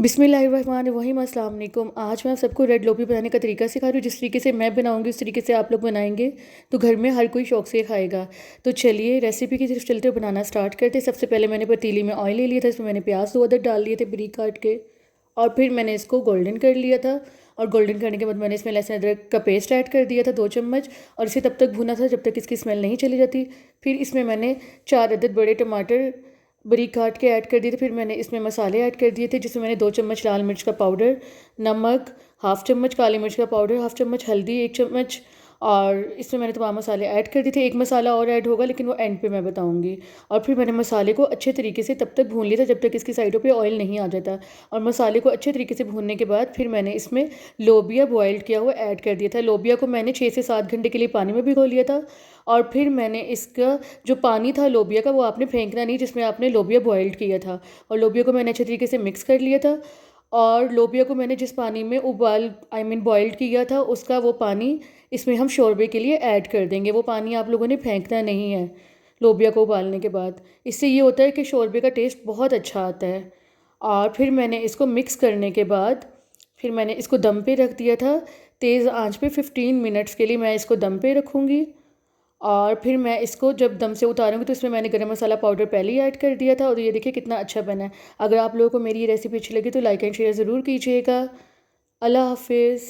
बिस्मिल्लाहिर्रहमानिर्रहीम अस्सलाम वालेकुम। आज मैं आप सबको रेड लोबी बनाने का तरीका सिखा रही हूँ। जिस तरीके से मैं बनाऊँगी उस तरीके से आप लोग बनाएंगे तो घर में हर कोई शौक़ से खाएगा। तो चलिए रेसिपी की तरफ चलते हुए बनाना स्टार्ट करते हैं। सबसे पहले मैंने पतीली में ऑयल ले लिया था, इसमें मैंने प्याज 2 अदद डाल लिए थे बारीक काट के, और फिर मैंने इसको गोल्डन कर लिया था। और गोल्डन करने के बाद मैंने इसमें लहसुन अदरक का पेस्ट ऐड कर दिया था 2 चम्मच, और इसे तब तक भुना था जब तक इसकी स्मेल नहीं चली जाती। फिर इसमें मैंने 4 अदद बड़े टमाटर बारीक काट के ऐड कर दिए थे। फिर मैंने इसमें मसाले ऐड कर दिए थे, जिसमें मैंने 2 चम्मच लाल मिर्च का पाउडर, नमक, हाफ़ चम्मच काली मिर्च का पाउडर, हाफ़ चम्मच हल्दी, 1 चम्मच, और इसमें मैंने तमाम मसाले ऐड कर दिए थे। एक मसाला और ऐड होगा लेकिन वो एंड पे मैं बताऊंगी। और फिर मैंने मसाले को अच्छे तरीके से तब तक भून लिया था जब तक इसकी साइडों पे ऑयल नहीं आ जाता। और मसाले को अच्छे तरीके से भूनने के बाद फिर मैंने इसमें लोबिया बॉइल्ड किया हुआ ऐड कर दिया था। लोबिया को मैंने 6 से 7 घंटे के लिए पानी में भिगो लिया था। और फिर मैंने इसका जो पानी था लोबिया का वो आपने फेंकना नहीं, जिसमें आपने लोबिया बॉइल्ड किया था। और लोबिया को मैंने अच्छे तरीके से मिक्स कर लिया था। और लोबिया को मैंने जिस पानी में बॉइल्ड किया था उसका वो पानी इसमें हम शोरबे के लिए ऐड कर देंगे। वो पानी आप लोगों ने फेंकना नहीं है लोबिया को उबालने के बाद। इससे ये होता है कि शोरबे का टेस्ट बहुत अच्छा आता है। और फिर मैंने इसको मिक्स करने के बाद फिर मैंने इसको दम पे रख दिया था। तेज़ आंच पे 15 मिनट्स के लिए मैं इसको दम पे रखूँगी। और फिर मैं इसको जब दम से उतारूँगी तो इसमें मैंने गरम मसाला पाउडर पहले ही ऐड कर दिया था। और ये देखिए कितना अच्छा बना है। अगर आप लोगों को मेरी ये रेसिपी अच्छी लगी तो लाइक एंड शेयर ज़रूर कीजिएगा। अल्लाह हाफिज़।